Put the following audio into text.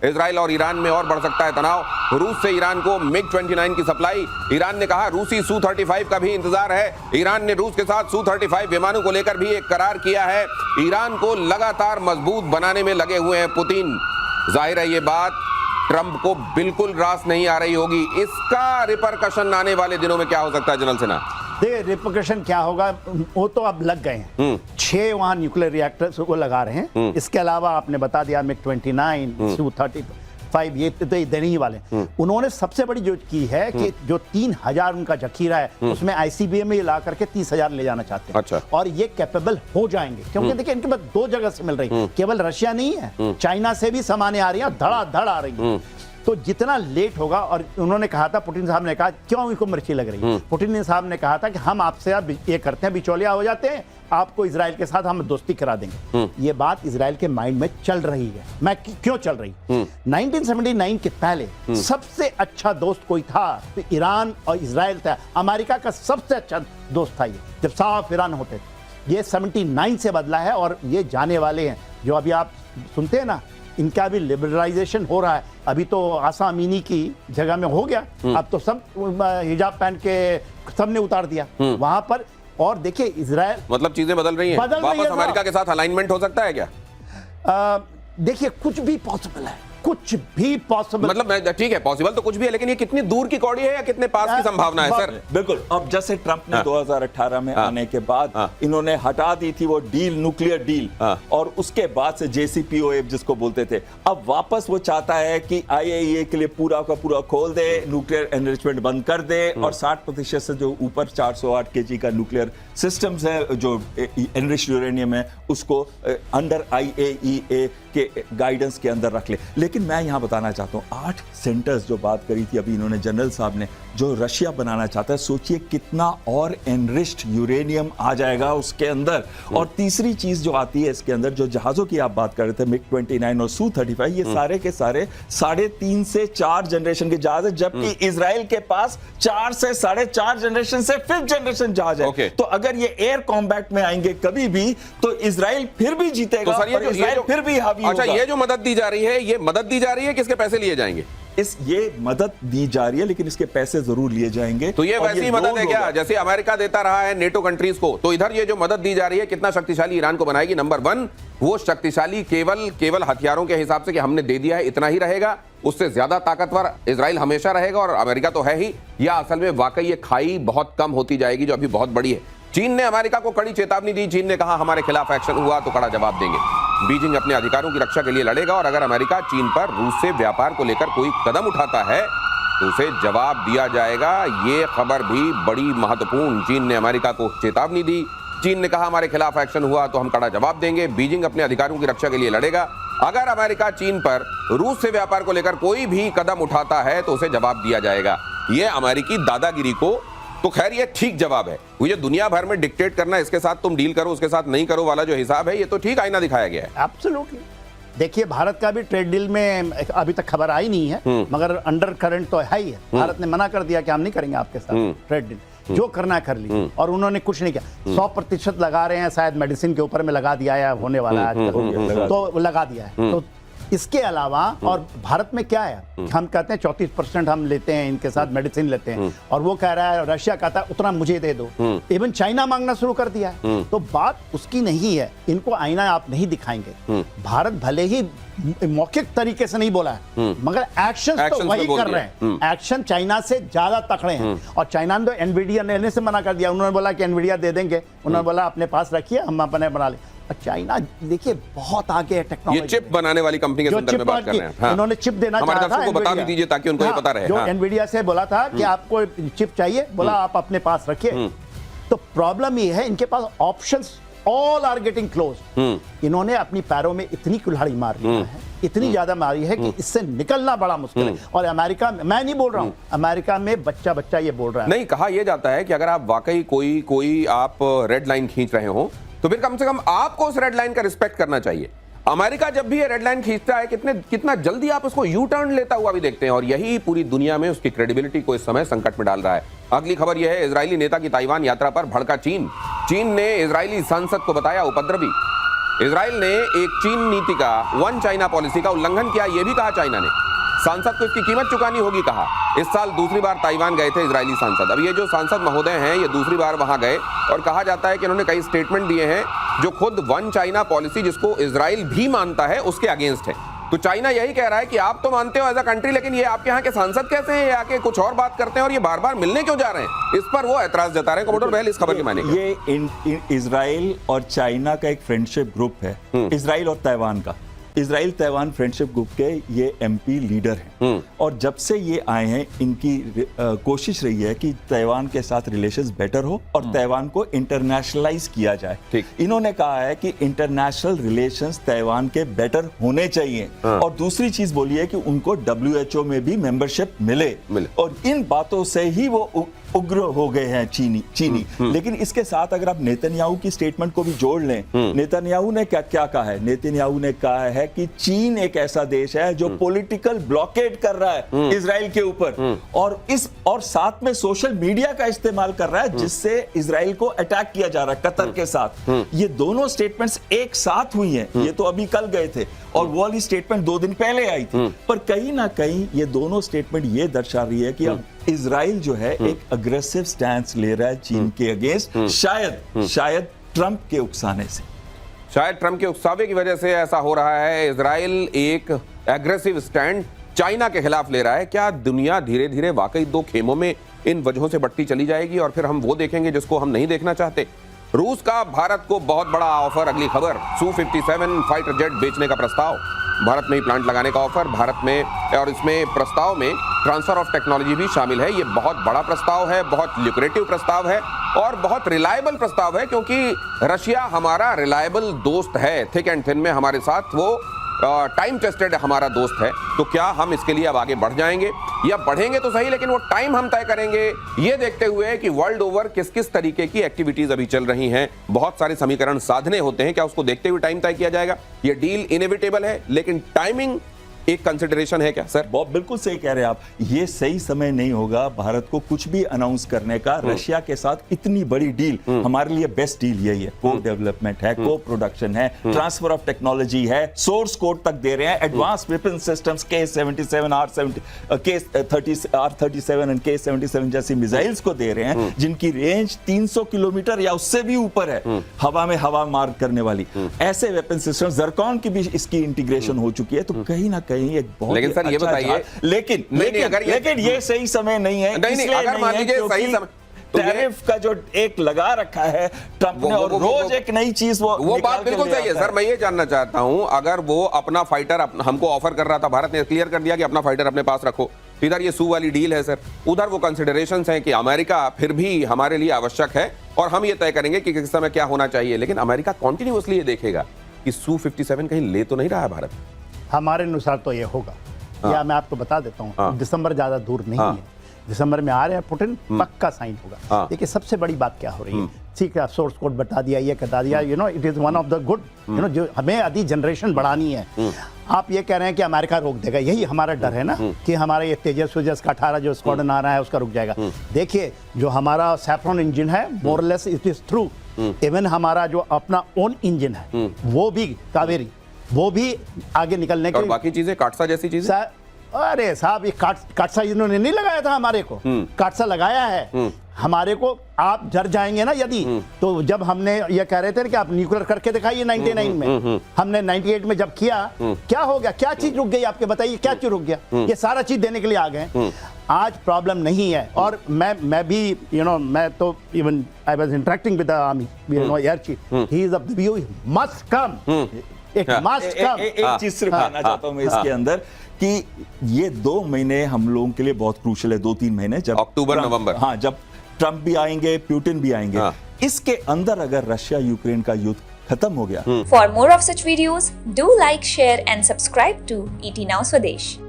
Israel और Iran में और बढ़ सकता है तनाव। रूस से ईरान को MiG-29 की सप्लाई। ईरान ने कहा रूसी Su-35 का भी इंतजार है। ईरान ने रूस के साथ Su-35 विमानों को लेकर भी एक करार किया है। ईरान को लगातार मजबूत बनाने में लगे हुए हैं पुतिन। जाहिर है ये बात ट्रंप को बिल्कुल रास नहीं आ रही होगी। इसका रिपरकशन आने वाले दिनों में क्या हो सकता है जनरल सिन्हा? देखिए रिपरकशन क्या होगा, वो तो अब लग गए हैं। 6 वहां न्यूक्लियर रिएक्टर्स को लगा रहे हैं। इसके अलावा आपने बता दिया MiG-29, Su-35 ये तो देने ही वाले। उन्होंने सबसे बड़ी जो की है कि जो 3000 उनका जखीरा है उसमें ICBM में ला करके 30,000 ले जाना चाहते हैं। अच्छा। और ये कैपेबल हो जाएंगे क्योंकि देखिए इनके पास 2 जगह से मिल रही है, केवल रशिया नहीं है, चाइना से भी सामानें आ रही है, धड़ाधड़ आ रही है। तो जितना लेट होगा, और उन्होंने कहा था, पुतिन साहब ने कहा क्यों इनको मिर्ची लग रही है, पुतिन साहब ने कहा था कि हम आपसे अब ये करते हैं, बिचौलिया हो जाते हैं, आपको इजराइल के साथ हम दोस्ती करा देंगे। ये बात इजराइल के माइंड में चल रही है। मैं क्यों चल रही? 1979 के पहले सबसे अच्छा दोस्त कोई था तो ईरान और इजराइल था। अमेरिका का सबसे अच्छा दोस्त था ये, जब साफ ईरान होते थे। ये 79 से बदला है और ये जाने वाले हैं। जो अभी आप सुनते हैं ना, इनका भी लिबरलाइजेशन हो रहा है। अभी तो आसा अमीनी की जगह में हो गया, अब तो सब हिजाब पहन के सबने उतार दिया वहां पर। और देखिए इजराइल, मतलब चीजें बदल रही हैं। वापस अमेरिका के साथ अलाइनमेंट हो सकता है क्या? देखिए कुछ भी पॉसिबल है, कुछ भी पॉसिबल। मतलब ठीक है, पॉसिबल तो कुछ भी है, लेकिन ये कितनी दूर की कौड़ी है या कितने पास की संभावना है सर? बिल्कुल। अब जैसे ट्रंप ने 2018 में आने के बाद इन्होंने हटा दी थी वो डील, न्यूक्लियर डील, और उसके बाद से JCPOA जिसको बोलते थे, अब वापस वो चाहता है कि IAEA के लिए पूरा का पूरा खोल दे, न्यूक्लियर एनरिचमेंट बंद कर दे, और 60% से जो ऊपर 408 kg का न्यूक्लियर सिस्टम्स है, जो एनरिच्ड यूरेनियम है, उसको अंडर IAEA के गाइडेंस के अंदर रख ले। लेकिन मैं यहां बताना चाहता हूं, 8 सेंटर्स जो बात करी थी अभी इन्होंने जनरल साहब ने, जो रशिया बनाना चाहता है, सोचिए कितना और एनरिच्ड यूरेनियम आ जाएगा उसके अंदर। और तीसरी चीज जो आती है इसके अंदर, जो जहाजों की आप बात कर रहे थे, MiG-29 और Su-35, ये सारे के सारे 3.5 से 4 जनरेशन के जहाज है, जबकि इजराइल के पास 4 से 4.5 जनरेशन से 5th जनरेशन जहाज है। तो अगर ये एयर कॉम्बैट में आएंगे कभी भी, तो इजराइल फिर भी जीतेगा, तो सर इजराइल फिर भी हावी होगा। अच्छा, ये जो मदद दी जा रही है, ये मदद दी जा रही है, किसके पैसे लिए जाएंगे? ये मदद दी जा रही है, लेकिन इसके पैसे जरूर लिए जाएंगे। तो ये वैसी मदद है क्या जैसे अमेरिका देता रहा है नेटो कंट्रीज को? तो इधर ये जो मदद दी जा रही है कितना शक्तिशाली ईरान को बनाएगी? नंबर 1, वो शक्तिशाली केवल हथियारों के हिसाब से कि हमने दे दिया है इतना ही रहेगा, उससे ज्यादा ताकतवर इजराइल हमेशा रहेगा और अमेरिका तो है ही, या असल में वाकई ये खाई बहुत कम होती जाएगी जो अभी बहुत बड़ी है? चीन ने अमेरिका को कड़ी चेतावनी दी। चीन ने कहा हमारे खिलाफ एक्शन हुआ तो कड़ा जवाब देंगे। बीजिंग अपने अधिकारों की रक्षा के लिए लड़ेगा और अगर अमेरिका चीन पर रूस से व्यापार को लेकर कोई कदम उठाता है तो उसे जवाब दिया जाएगा। ये खबर भी बड़ी महत्वपूर्ण। चीन ने अमेरिका को चेतावनी दी। चीन ने कहा हमारे खिलाफ एक्शन हुआ तो हम कड़ा जवाब देंगे। बीजिंग अपने अधिकारों की रक्षा के लिए लड़ेगा। अगर अमेरिका चीन पर रूस से व्यापार को लेकर कोई भी कदम उठाता है तो उसे जवाब दिया जाएगा। ये अमेरिकी दादागिरी को तो खैर ये ठीक जवाब है। वो जो दुनिया भर में डिक्टेट करना, इसके साथ तुम डील करो उसके साथ नहीं करो वाला जो हिसाब है, ये तो ठीक आईना दिखाया गया है। एब्सोल्युटली। देखिए भारत का भी ट्रेड डील में अभी तक खबर आई नहीं है, मगर अंडर करंट तो है ही है। भारत ने मना कर दिया कि हम नहीं करेंगे आपके साथ ट्रेड डील, जो करना है कर लीजिए। और उन्होंने कुछ नहीं किया। 100% लगा रहे हैं, शायद मेडिसिन के ऊपर में लगा दिया है, होने वाला है तो लगा दिया है। तो इसके अलावा और भारत में क्या है, हम कहते हैं 34% हम लेते हैं इनके साथ मेडिसिन लेते हैं, और वो कह रहा है, रशिया कहता है उतना मुझे दे दो। इवन चाइना मांगना शुरू कर दिया है। तो बात उसकी नहीं है, इनको आईना आप नहीं दिखाएंगे। भारत भले ही मौखिक तरीके से नहीं बोला है, मगर एक्शन तो वही कर रहे हैं। एक्शन चाइना से ज्यादा तकड़े हैं। और चाइना ने तो एनवीडिया लेने से मना कर दिया। उन्होंने बोला कि एनवीडिया दे देंगे, उन्होंने बोला अपने पास रखिए, हम अपने बना ले। चाइना देखिए बहुत आगे है टेक्नोलॉजी। ये चिप बनाने वाली कंपनी के संदर्भ में बात कर रहे हैं। हाँ। उन्होंने चिप देना हमारे चाहा था, दर्शकों को बता भी दीजिए ताकि उनको ये पता रहे। जो एनवीडिया से बोला था कि आपको चिप चाहिए, बोला आप अपने पास रखिए। तो प्रॉब्लम ये है, इनके पास options all are getting close. इन्होंने अपनी पैरों में इतनी कुल्हाड़ी मार ली है, इतनी ज्यादा मारी है कि इससे निकलना बड़ा मुश्किल है। और अमेरिका, मैं नहीं बोल रहा हूं, अमेरिका में बच्चा ये बोल रहा है। नहीं, कहा यह जाता है कि अगर आप वाकई कोई आप रेड लाइन खींच रहे हो तो फिर कम से कम आपको उस रेड लाइन का रिस्पेक्ट करना चाहिए। अमेरिका जब भी ये रेड लाइन खींचता है, कितना जल्दी आप उसको यू टर्न लेता हुआ भी देखते हैं, और यही पूरी दुनिया में उसकी क्रेडिबिलिटी को इस समय संकट में डाल रहा है। अगली खबर यह है, इजरायली नेता की ताइवान यात्रा पर भड़का चीन। चीन ने इजरायली सांसद को बताया उपद्रवी। इजराइल ने एक चीन नीति का, वन चाइना पॉलिसी का उल्लंघन किया, यह भी कहा चाइना ने। सांसद को इसकी कीमत चुकानी होगी कहा। इस साल दूसरी बार ताइवान गए थे इजरायली सांसद। अब ये जो सांसद महोदय हैं ये दूसरी बार वहां गए और कहा जाता है कि इन्होंने कई स्टेटमेंट दिए हैं जो खुद वन चाइना पॉलिसी, जिसको इजराइल भी मानता है, उसके अगेंस्ट है। तो चाइना यही कह रहा है कि आप तो मानते हो एज अ कंट्री, लेकिन ये आपके यहाँ के सांसद कैसे हैं, ये आके कुछ और बात करते हैं और ये बार बार मिलने क्यों जा रहे हैं, इस पर वो ऐतराज जता रहे हैं। कमोडोर बहल, इस खबर की माने ये इजराइल और चाइना का एक फ्रेंडशिप ग्रुप है, इजराइल और ताइवान का। इजराइल ताइवान फ्रेंडशिप ग्रुप के ये एमपी लीडर हैं और जब से ये आए हैं इनकी कोशिश रही है कि ताइवान के साथ रिलेशंस बेटर हो और ताइवान को इंटरनेशनलाइज किया जाए। इन्होंने कहा है कि इंटरनेशनल रिलेशंस ताइवान के बेटर होने चाहिए और दूसरी चीज बोली है कि उनको WHO में भी मेंबरशिप मिले। और इन बातों से ही वो उग्र हो गए हैं चीनी। लेकिन इसके साथ अगर आप नेतन्याहू की स्टेटमेंट को भी जोड़ लें, नेतन्याहू ने क्या कहा है? नेतन्याहू ने कहा है कि चीन एक ऐसा देश है जो पॉलिटिकल ब्लॉकेड कर रहा है इजराइल के ऊपर और साथ में सोशल मीडिया का इस्तेमाल कर रहा है जिससे इजराइल को अटैक किया जा रहा है कतर के साथ। ये दोनों स्टेटमेंट्स एक साथ हुई हैं। ये तो अभी कल गए थे और वो वाली स्टेटमेंट 2 दिन पहले आई थी। पर कहीं ना कहीं ये दोनों स्टेटमेंट ये दर्शा रही है कि अब इजराइल जो है एक अग्रेसिव स्टैंड ले रहा है चीन के अगेंस्ट, शायद ट्रंप के उकसाने से, शायद ट्रंप के उकसावे की वजह से ऐसा हो रहा है। इजराइल एक एग्रेसिव स्टैंड चाइना के खिलाफ ले रहा है। क्या दुनिया धीरे धीरे वाकई 2 खेमों में इन वजहों से बंटती चली जाएगी और फिर हम वो देखेंगे जिसको हम नहीं देखना चाहते? रूस का भारत को बहुत बड़ा ऑफर। अगली खबर, Su-57 फाइटर जेट बेचने का प्रस्ताव, भारत में ही प्लांट लगाने का ऑफर भारत में, और इसमें प्रस्ताव में ट्रांसफर ऑफ टेक्नोलॉजी भी शामिल है। ये बहुत बड़ा प्रस्ताव है, बहुत ल्यूक्रेटिव प्रस्ताव है और बहुत रिलायबल प्रस्ताव है, क्योंकि रशिया हमारा रिलायबल दोस्त है। थिक एंड थिन में हमारे साथ वो टाइम टेस्टेड हमारा दोस्त है। तो क्या हम इसके लिए अब आगे बढ़ जाएंगे या बढ़ेंगे तो सही, लेकिन वो टाइम हम तय करेंगे, ये देखते हुए कि वर्ल्ड ओवर किस किस तरीके की एक्टिविटीज अभी चल रही हैं। बहुत सारे समीकरण साधने होते हैं, क्या उसको देखते हुए टाइम तय किया जाएगा? ये डील इनएविटेबल है, लेकिन टाइमिंग एक कंसिडरेशन है क्या सर? बहुत बिल्कुल सही कह रहे हैं आप। ये सही समय नहीं होगा भारत को कुछ भी अनाउंस करने का। रशिया के साथ इतनी बड़ी डील, हमारे लिए बेस्ट डील यही है। को डेवलपमेंट है, को प्रोडक्शन है, ट्रांसफर ऑफ टेक्नोलॉजी है, सोर्स कोड तक दे रहे हैं, advance weapon systems K-77, R-37 and K-77 जैसी मिसाइल्स को दे रहे हैं जिनकी रेंज 300 किलोमीटर या उससे भी ऊपर है, हवा में हवा मार करने वाली। ऐसे वेपन सिस्टम जर्कॉन की भी इसकी इंटीग्रेशन हो चुकी है। तो कहीं ना एक बहुत, लेकिन सर ये बताइए, लेकिन ये सही समय नहीं है। नहीं, अगर मान लीजिए सही समय, टैरिफ का जो एक लगा रखा है ट्रंप ने और रोज एक नई चीज वो बात बिल्कुल सही है सर। मैं ये जानना चाहता हूं, अगर वो अपना फाइटर हमको ऑफर कर रहा था, भारत ने क्लियर कर दिया कि अपना फाइटर अपने पास रखो, इधर ये सू वाली डील है सर, उधर वो कंसिडरेशंस हैं कि अमेरिका फिर भी हमारे लिए आवश्यक है और हम ये तय करेंगे कि किस समय क्या होना चाहिए। लेकिन अमेरिका कॉन्टिन्यूअसली ये देखेगा कि Su-57 कहीं ले तो नहीं रहा है भारत। हमारे अनुसार तो ये होगा। या मैं आपको बता देता हूँ, दिसंबर ज्यादा दूर नहीं है, दिसंबर में आ रहे हैं पुतिन, पक्का साइन होगा। देखिए सबसे बड़ी बात क्या हो रही है, ठीक है, सोर्स कोड बता दिया, ये बता दिया, it is one of the good, जो हमें आधी जनरेशन बढ़ानी है। आप ये कह रहे हैं कि अमेरिका रोक देगा, यही हमारा डर है ना कि हमारा ये तेजस का 18 जो स्क्वाड्रन आ रहा है उसका रुक जाएगा। देखिए जो हमारा सैफ्रॉन इंजन है, मोरलेस इट इज थ्रू। इवन हमारा जो अपना ओन इंजन है वो भी कावेरी, वो भी आगे निकलने के, और बाकी चीजें काटसा जैसी चीजें, अरे साहब ये काटसा इन्होंने नहीं लगाया था हमारे को, काटसा लगाया है हमारे को। आप डर जाएंगे ना यदि, तो जब हमने ये कह रहे थे कि आप न्यूक्लियर करके दिखाइए 99 में, हमने 98 में जब किया, क्या हो गया, क्या चीज रुक गई आपके, बताइए क्या चीज रुक गया? ये सारा चीज देने के लिए आ गए। आज प्रॉब्लम नहीं है। और मैं भी मैं तो even I was interacting with the army air chief, he is the view must come, it must come. एक चीज सिर्फ कहना चाहता हूं मैं इसके अंदर कि ये 2 महीने हम लोगों के लिए बहुत क्रूशियल है, 2-3 महीने, जब अक्टूबर नवंबर, हाँ, जब ट्रंप भी आएंगे, पुतिन भी आएंगे, इसके अंदर अगर रशिया यूक्रेन का युद्ध खत्म हो गया। For more of such videos do like, share and subscribe to ET Now Swadesh।